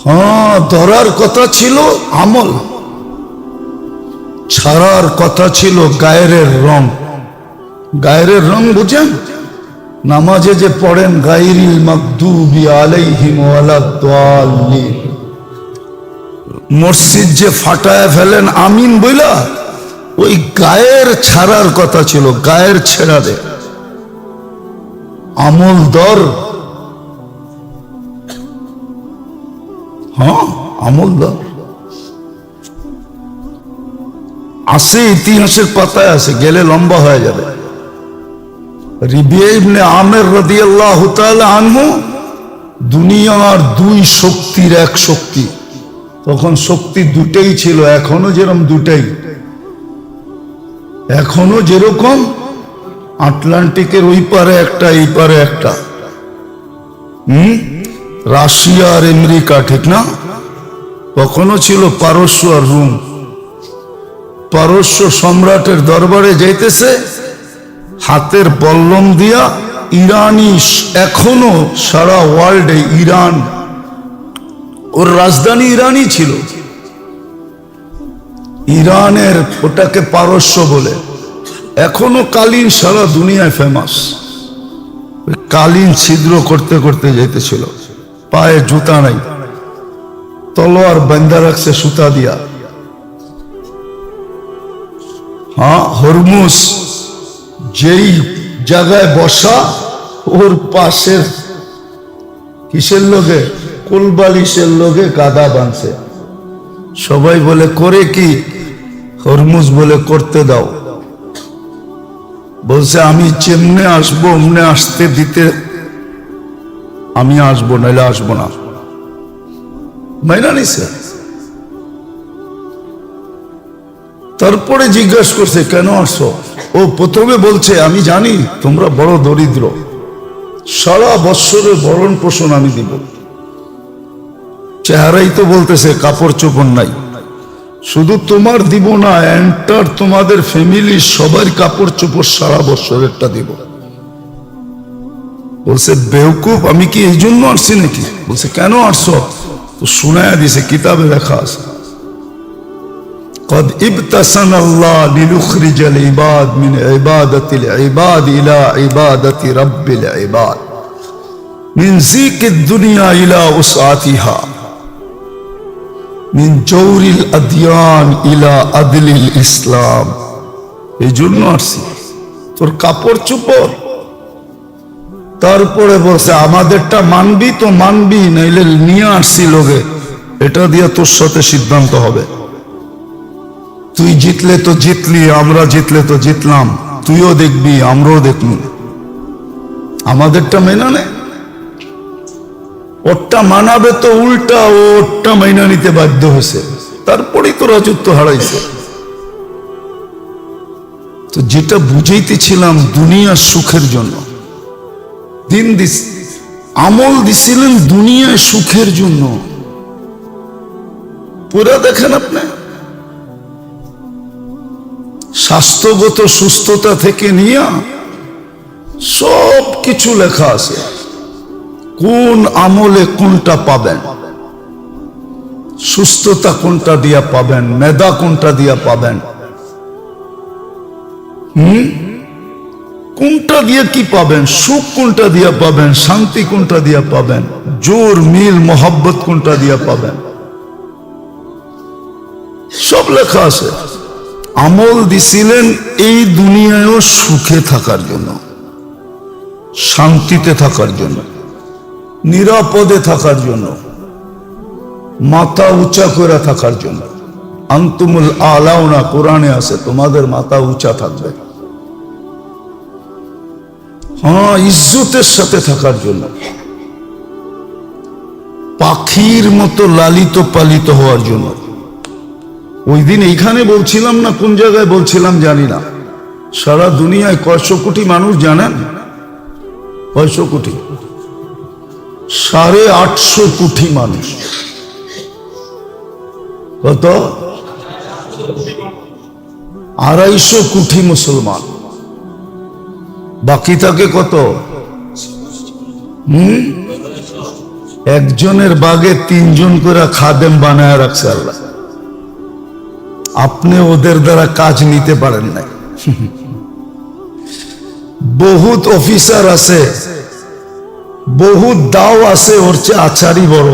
A: হ্যাঁ, ধরার কথা ছিল আমল, ছাড়ার কথা ছিল গায়ের রং। গায়ের রং বুঝেন? নামাজে যে পড়েন গায়রিল মাগদুবি আলাইহিম ওয়ালাদ-দাল্লিন, মসজিদ যে ফাটায় ফেলেন আমিন বইলা, ওই গায়ের ছাড়ার কথা ছিল, গায়ের ছেড়া দে। আমল দর, হ্যাঁ আমল দর আছে, ইতিহাসের পাতায় আছে, গেলে লম্বা হয়ে যাবে। রিবিয়া ইবনে আমের রাদিয়াল্লাহু তাআলা আনহু দুনিয়ার দুই শক্তির এক শক্তি। তখন শক্তি দুটাই ছিল, এখনো যেরকম দুটাই, এখনো যেরকম আটলান্টিকের ওই পারে একটা এই পারে একটা, রাশিয়া আর আমেরিকা, ঠিক না? কখনো ছিল পারস্য আর রোম। পারস্য সম্রাটের দরবারে যাইতেছে হাতের বল্লম দিয়া, ইরানি এখনো সারা ওয়ার্ল্ডে ইরান, ওর রাজধানী ইরানই ছিল। ইরানের ওটাকে পারস্য বলে, এখনো কালীন সারা দুনিয়ায় ফেমাস। কালীন ছিদ্র করতে করতে যাইতেছিল, পায়ে জুতা নাই, তলোয়ার বান্ধা রাখছে সুতা দিয়া। হ্যাঁ, হরমুজ যেই জায়গায় বসা, ওর পাশের কিসের লোকে, কুলবালিশের লোকে কাদা বাঁধছে। সবাই বলে করে কি? হরমুজ বলে করতে দাও। বলছে আমি যেমনে আসবো অমনে আসতে দিতে আমি আসবো, নাইলে আসবো না। মাইনা নিছে। তারপরে জিজ্ঞাসা করছে কেন আসছো? ও প্রথমে বলছে আমি জানি তোমরা বড় দরিদ্র, সারা বৎসরের ভরণ পোষণ আমি দিব। চেহারাই তো বলতেছে কাপড় চোপড় নাই। শুধু তোমার দিব না, এন্টার তোমাদের ফ্যামিলির সবার কাপড় চোপড় সারা বৎসরেরটা দিব। বলছে বেওকুফ, আমি কি এই জন্য আসছি নাকি? বলছে কেন আসছো? তো শুনায়া দিছে, কিতাবে লেখা আছে قد ابتسن الله ليخرج العباد من عبادة العباد إلى عبادة رب العباد من زيك الدنيا إلى وسعتها من جور الأديان إلى عدل الإسلام। এই জন্য আসছি, তোর কাপড় চোপড়। তারপরে বলছে আমাদেরটা মানবি তো মানবি, নাইলে নিয়ে আসছি লোকে, এটা দিয়ে তোর সাথে সিদ্ধান্ত হবে। তুই জিতলে তো জিতলি, আমরা জিতলে তো জিতলাম, তুইও দেখবি আমরাও দেখবি। আমাদেরটা মেনা নে, ওরটা মানাবে তো উল্টা ওরটা মাইনা নিতে বাধ্য হয়েছে, তারপরেই তো রাজত্ব হারাইছে। তো যেটা বুঝাইতেছিলাম দুনিয়ার সুখের জন্য দিন দিস, আমল দিছিলেন দুনিয়ার সুখের জন্য। পুরা দেখেন আপনি, স্বাস্থ্যগত সুস্থতা থেকে নিয়ে সব কিছু লেখা আছে, কোন আমলে কোনটা পাবেন, সুস্থতা কোনটা দিয়া পাবেন, মেধা কোনটা দিয়া পাবেন, কোনটা দিয়ে কি পাবেন, সুখ কোনটা দিয়া পাবেন, শান্তি কোনটা দিয়া পাবেন, জোর মিল মোহাব্বত কোনটা দিয়া পাবেন, সব লেখা আছে। আমল দিছিলেন এই দুনিয়ায়ও সুখে থাকার জন্য, শান্তিতে থাকার জন্য, নিরাপদে থাকার জন্য, মাথা উঁচা করে থাকার জন্য। আনতুমুল আলাউনা কোরআনে আছে, তোমাদের মাথা উঁচা থাকবে। হ্যাঁ, ইজ্জতের সাথে থাকার জন্য, পাখির মতো লালিত পালিত হওয়ার জন্য। ওই দিন এইখানে বলছিলাম না কোন জায়গায় বলছিলাম জানি না, সারা দুনিয়ায় কয়শো কোটি মানুষ জানেন? কয়শো কোটি? 850 কোটি মানুষ। কত? 250 কোটি মুসলমান। বাকি থাকে কত? একজনের বাগে 3 জন করে খাদেম বানায় রাখছে আল্লাহ। আপনি ওদের দ্বারা কাজ নিতে পারেন না। বহুত অফিসার আছে, বহুত দাও আছে, ওর চেয়ে আচারি বড়।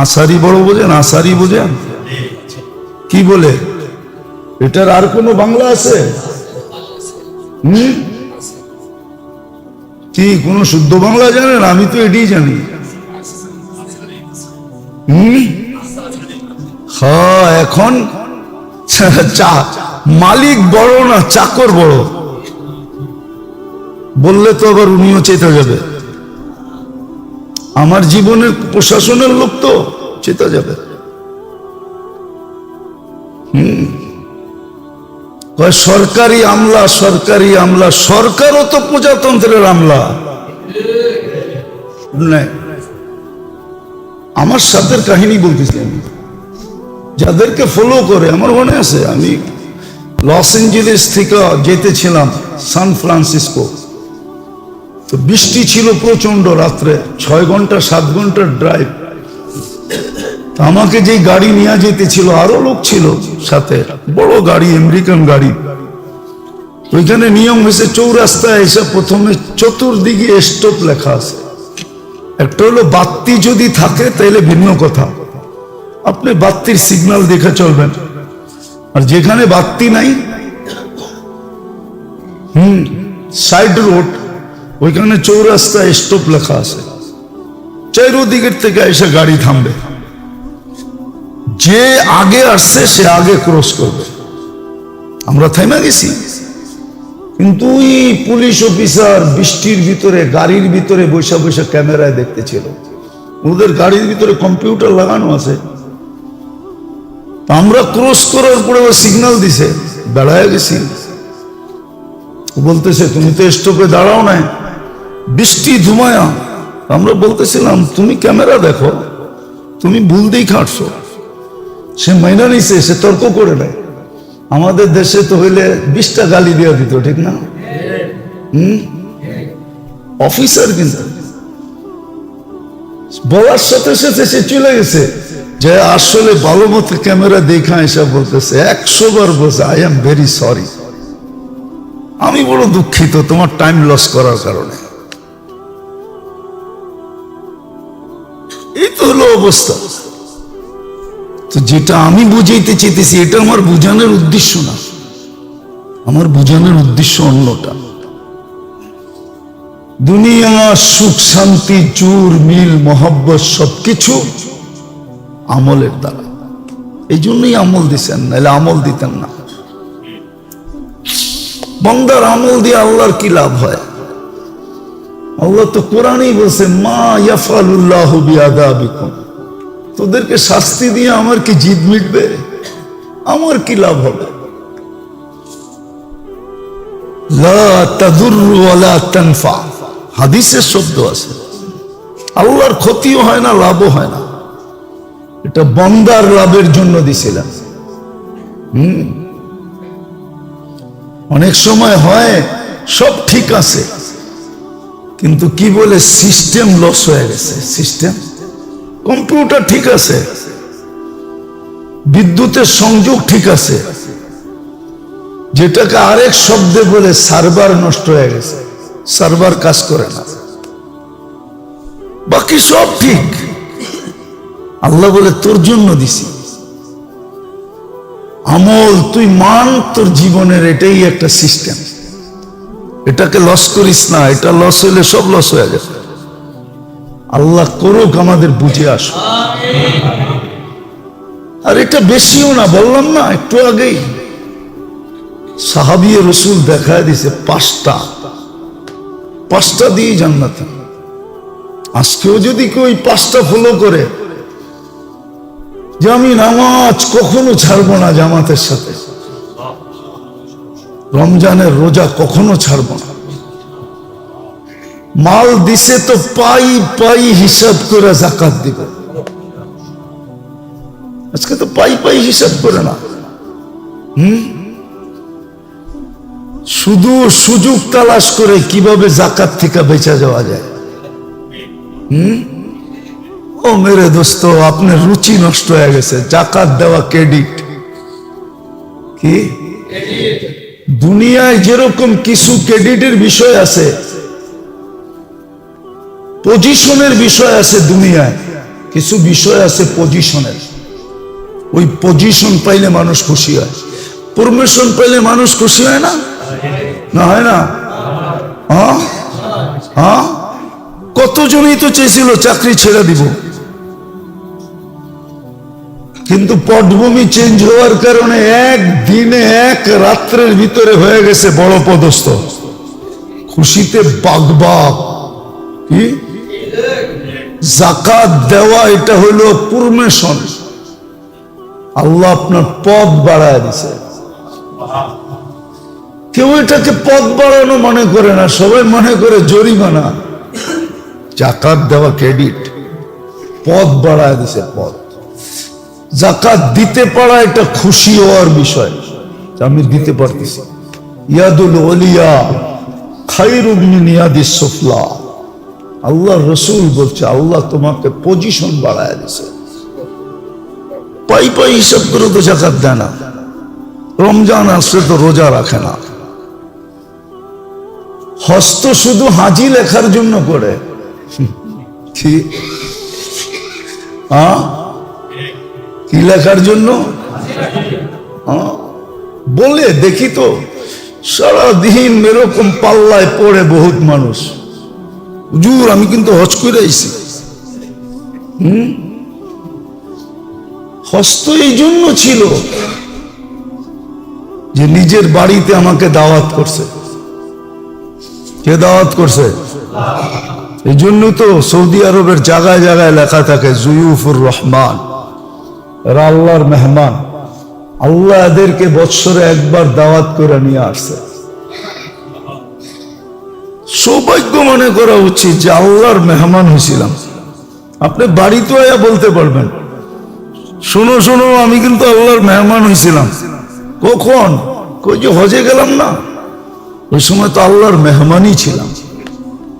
A: আচারি বড় বোঝেন? আচারি বোঝেন কি বলে? এটার আর কোনো বাংলা আছে? কি কোনো শুদ্ধ বাংলা জানেন? আমি তো এটাই জানি। হ্যাঁ, এখন মালিক বড় না চাকর বড় বললে তো আবার উনিও চেতা যাবে। আমার জীবনের প্রশাসনের লোক তো চেতা যাবে। সরকারি আমলা, সরকারি আমলা, সরকারও তো প্রজাতন্ত্রের আমলা। আমার সাথে কাহিনী বলতেছি আমি, যাদেরকে ফলো করে আমার মনে আছে, আমি লস এঞ্জেলেস থেকে যেতেছিলাম সান ফ্রান্সিসকো। তো বৃষ্টি ছিল প্রচন্ড, রাত্রে 6 ঘন্টা 7 ঘন্টার ড্রাইভ। আমাকে যে গাড়ি নিয়ে যেতেছিল, আরো লোক ছিল সাথে, বড় গাড়ি, আমেরিকান গাড়ি। ওইখানে নিয়ম হয়েছে, চৌরাস্তায় এসে প্রথমে চতুর্দিকে স্টপ লেখা আছে। একটা হলো বাতি যদি থাকে তাহলে ভিন্ন কথা, আপনি বাতির সিগন্যাল দেখে চলবেন। আর যেখানে বাতি নাই, সাইড রোড, ওইখানে চৌরাস্তা স্টপ লেখা আছে, চারিদিকের থেকে এসে গাড়ি থামবে, যে আগে আসছে সে আগে ক্রস করবে। আমরা থেমে গেছি, কিন্তু ওই পুলিশ অফিসার বৃষ্টির ভিতরে গাড়ির ভিতরে বৈশা বৈশা ক্যামেরায় দেখতেছিল। ওদের গাড়ির ভিতরে কম্পিউটার লাগানো আছে। আমরা ক্রস করার পরে ও সিগন্যাল দিছে, দাঁড়ায় গেছি। বলতেছে তুমি তো স্টপে দাঁড়াও নাই, বৃষ্টি ধুমায়া। আমরা বলতেছিলাম তুমি ক্যামেরা দেখো, তুমি ভুল দিয়ে খাটছো। সে মাইনা নিছে, সে তর্ক করে নেয়। আমাদের দেশে তো হইলে 20টা গালি দেওয়া দিত, ঠিক না? অফিসার কিন্তু বলার সাথে সাথে সে চলে গেছে, যে আসলে ভালো মতো ক্যামেরা দেখা এসে বলতেছে 100 বার বলছে আই এম ভেরি সরি, আমি বড় দুঃখিত তোমার টাইম লস করার কারণে। এই তো হলো অবস্থা। তো যেটা আমি বুঝাইতে চাইতেছি, এটা আমার বুঝানোর উদ্দেশ্য না, আমার বুঝানোর উদ্দেশ্য অন্যটা। দুনিয়া সুখ শান্তি জোর মিল মহব্বত সবকিছু আমলের দ্বারা। এই জন্যই আমল দিচ্ছেন, নাহলে আমল দিতেন না। বান্দার আমল দিয়ে আল্লাহর কি লাভ হয়? আল্লাহ তো কোরআনেই বলছে মা ইয়াফালুল্লাহু বিআযাবিকুম, তোদেরকে শাস্তি দিয়ে আমার কি জিদ মিটবে? আমার কি লাভ হবে? লা তাদুররু ওয়ালা তানফা, হাদিসের শব্দ আছে। আল্লাহর ক্ষতিও হয় না, লাভও হয় না। এটা বান্দার লাভের জন্য দিছিলাম। অনেক সময় হয় সব ঠিক আছে, কিন্তু কি বলে সিস্টেম লস হয়ে গেছে। সিস্টেম, কম্পিউটার ঠিক আছে, বিদ্যুতের সংযোগ ঠিক আছে, যেটাকে আরেক শব্দে বলে সার্ভার নষ্ট হয়ে গেছে, সার্ভার কাজ করে না, বাকি সব ঠিক। আল্লাহ বলে তোর জন্য দিছি আমল, তুই মান তোর জীবনের, এটাই একটা সিস্টেম। এটাকে লস করিস না, এটা লস হইলে সব লস হয়ে যাবে। আল্লাহ করুক আমাদের বুঝে আসো। আর এটা বেশিও না, বললাম না একটু আগেই, সাহাবী রাসূল দেখায় দিছে 5টা দিয়ে জান্নাতে। আজকেও যদি কেউ 5টা ফলো করে, যে আমি নামাজ কখনো ছাড়বো না জামাতের সাথে, রমজানের রোজা কখনো ছাড়বো না, মাল দিছে তো পাই পাই হিসাব করে যাকাত দিব। আজকে তো পাই পাই হিসাব করে না, শুধু সুযোগ তালাশ করে কিভাবে যাকাত থেকে বেঁচে যাওয়া যায়। ও মেরে দোস্ত, আপনার রুচি নষ্ট হয়ে গেছে। যাকাত দেওয়া ক্রেডিট কি? দুনিয়ায় যেরকম কিছু ক্রেডিটের বিষয় আছে, পজিশনের বিষয় আছে, দুনিয়ায় কিছু বিষয় আছে পজিশনের। ওই পজিশন পাইলে মানুষ খুশি হয়, প্রমোশন পাইলে মানুষ খুশি হয় না? না হয় না? হ্যাঁ, কতজনই তো চেয়েছিল চাকরি ছেড়ে দিব, কিন্তু পটভূমি চেঞ্জ হওয়ার কারণে একদিনে এক রাত্রের ভিতরে হয়ে গেছে বড় পদস্থ। খুশিতে বাগবাগ। কি যাকাত দেওয়া, এটা হলো প্রমোশন। আল্লাহ আপনার পদ বাড়ায় দিছে। কেউ এটাকে পদ বাড়ানো মনে করে না, সবাই মনে করে জরিমানা। যাকাত দেওয়া ক্রেডিট, পদ বাড়ায় দিছে। পদ, যাকাত দিতে পারা এটা খুশি হওয়ার বিষয়, আমি দিতে পারতেছি। ইয়াদুল ওলিয়া খায়রুম মিন ইয়াদিস সুফলা। আল্লাহ রসুল বলছে আল্লাহ তোমাকে পজিশন বাড়ায় দিছে। পাই পাই হিসাব করে তো যাকাত দেয় না, রমজান আসলে তো রোজা রাখে না, হস্ত শুধু হাজি লেখার জন্য করে। কি কি লেখার জন্য? বলে দেখি তো সারাদিন এরকম পাল্লায় পড়ে বহুত মানুষ, হুজুর আমি কিন্তু হজ করে আইছি। হজ তো এই জন্য ছিল যে নিজের বাড়িতে আমাকে দাওয়াত করছে। কে দাওয়াত করছে? এই জন্য তো সৌদি আরবের জায়গায় জায়গায় লেখা থাকে জুয়ুফুর রহমান, এরা আল্লাহর মেহমান। আল্লাহ এদেরকে বৎসরে একবার দাওয়াত করে নিয়ে আসছে। সৌভাগ্য মনে করা উচিত যে আল্লাহর মেহমান হয়েছিলাম। আপনি বাড়িতে আয়া বলতে পারবেন, শোনো শোনো আমি কিন্তু আল্লাহর মেহমান হয়েছিলাম। কখন? কই যে হজে গেলাম না, ওই সময় তো আল্লাহর মেহমানই ছিলাম।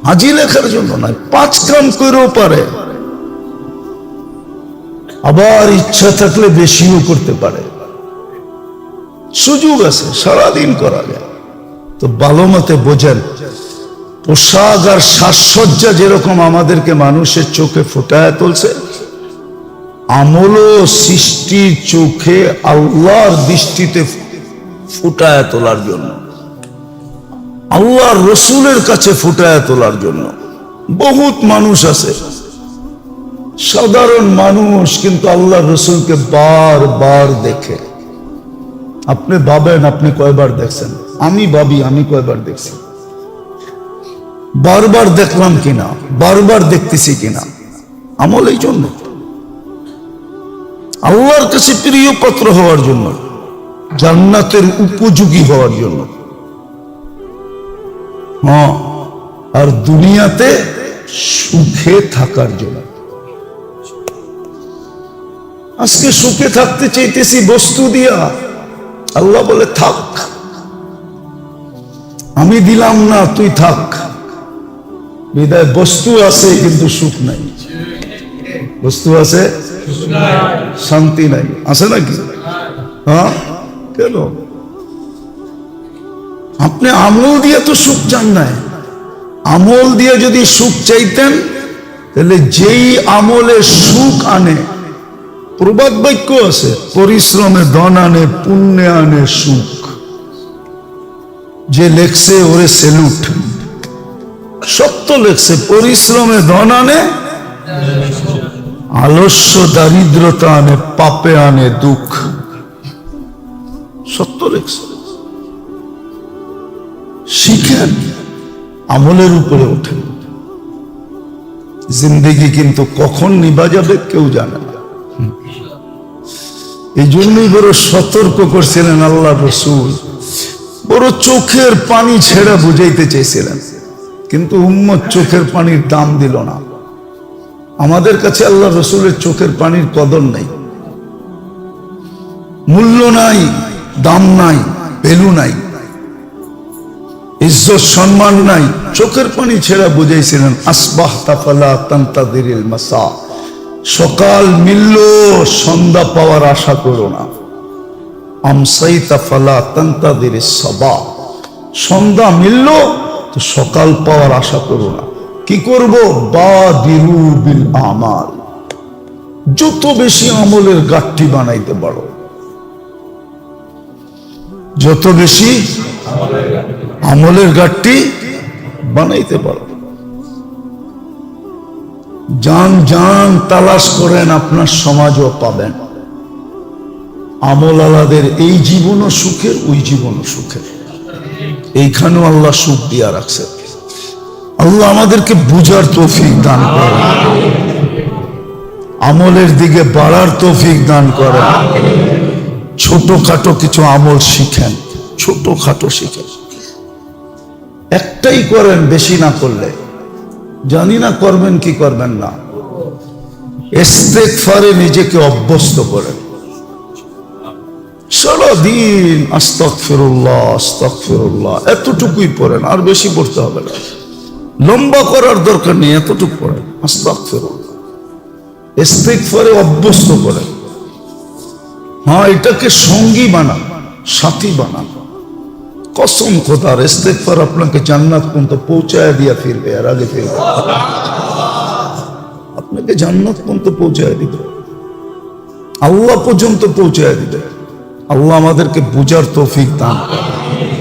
A: হাজি লেখার জন্য নয়, 5 কাম করেও পারে, আবার ইচ্ছা থাকলে বেশিও করতে পারে, সুযোগ আছে, সারাদিন করা যায়। তো ভালো মতে বোঝেন, পোশাক আর সাজসজ্জা যেরকম আমাদেরকে মানুষের চোখে ফুটায় তুলছে, আমলও সৃষ্টির চোখে আল্লাহর দৃষ্টিতে ফুটায় তোলার জন্য, আল্লাহর রসুলের কাছে ফুটায় তোলার জন্য। বহুত মানুষ আছে সাধারণ মানুষ, কিন্তু আল্লাহর রসুলকে বারবার দেখে। আপনি ভাবেন আপনি কয়বার দেখছেন, আমি ভাবি আমি কয়বার দেখছি, বারবার দেখলাম কিনা, বারবার দেখতেছি কিনা। আমল এই জন্য, আল্লাহর কাছে প্রিয় পাত্র হওয়ার জন্য, জান্নাতের উপযোগী হওয়ার জন্য। হ্যাঁ, আর দুনিয়াতে সুখে থাকার জন্য। আজকে সুখে থাকতে চাইতেছি বস্তু দিয়া, আল্লাহ বলে থাক, আমি দিলাম না, তুই থাক। বিদায় বস্তু আছে কিন্তু সুখ নাই, বস্তু আছে শান্তি নাই, আছে নাকি? হ্যাঁ, কেন? আপনি আমল দিয়ে তো সুখ চান নাই। আমল দিয়ে যদি সুখ চাইতেন, তাহলে যেই আমলে সুখ আনে, প্রবাদ বাক্য আছে, পরিশ্রমে ধন আনে, পুণ্যে আনে সুখ। যে লেখছে ওরে সেলুট, সত্য লেখছে, পরিশ্রমে ধন আনে, আলস্য দারিদ্রতা আনে, পাপে আনে দুঃখ। সত্য লেখছে। শিখেন, আমলের উপরে ওঠেন। জিন্দেগি কিন্তু কখন নিভা যাবে কেউ জানে না। এই জন্যই বড় সতর্ক করছিলেন আল্লাহ রসুল, বড় চোখের পানি ছেড়ে বুঝাইতে চেয়েছিলেন, কিন্তু উম্মত চোখের পানির দাম দিল না। আমাদের কাছে আল্লাহ রসুলের চোখের পানির কদর নাই, মূল্য নাই, দাম নাই, ভ্যালু নাই, ইজ্জত সম্মান নাই। চোখের পানি ছেড়ে বুঝাইছিলেন, আসবাহতা ফালা তান্তাদিরিল মাসা, সকাল মিলল সন্ধ্যা পাওয়ার আশা করো না। আমসাইতা ফালা তান্তাদিরিস সাবা, সন্ধ্যা মিলল তো সকাল পাওয়ার আশা করো না। কি করব? বাদিরু বিল আমাল, যত বেশি আমলের গাঠটি বানাইতে পারো, যত বেশি আমলের গাঠটি বানাইতে পারো। জান জান তালাশ করেন, আপনার সমাজও পাবেন। আমল আলাদের এই জীবনও সুখের, ওই জীবনও সুখের। এইখানেও আল্লাহ সুখ দিয়া রাখছে। আল্লাহ আমাদেরকে বুঝার তৌফিক দান করেন, আমলের দিকে বাড়ার তৌফিক দান করেন। ছোটখাটো কিছু আমল শিখেন, ছোটখাটো শিখেন, একটাই করেন, বেশি না করলে। জানি না করবেন কি করবেন না। ইস্তেগফারে নিজেকে অভ্যস্ত করেন, সারাদিন আস্তাগফিরুল্লাহ আস্তাগফিরুল্লাহ এতটুকুই পড়েন, আর বেশি পড়তে হবে না। লম্বা করার দরকার নেই, এতটুকু পড়েন, আস্তাগফিরুল্লাহ। ইস্তেগফারে অভ্যস্ত করেন। হ্যাঁ, এটাকে সঙ্গী বানান, সাথী বানান। কসম খোদার, ইস্তেগফার আপনাকে জান্নাত পর্যন্ত পৌঁছায় দিয়া ফিরবে, আর আগে ফিরবে, আপনাকে জান্নাত পর্যন্ত পৌঁছায় দিবে, আল্লাহ পর্যন্ত পৌঁছায় দিবে। আল্লাহ আমাদেরকে বুঝার তৌফিক দান করেন।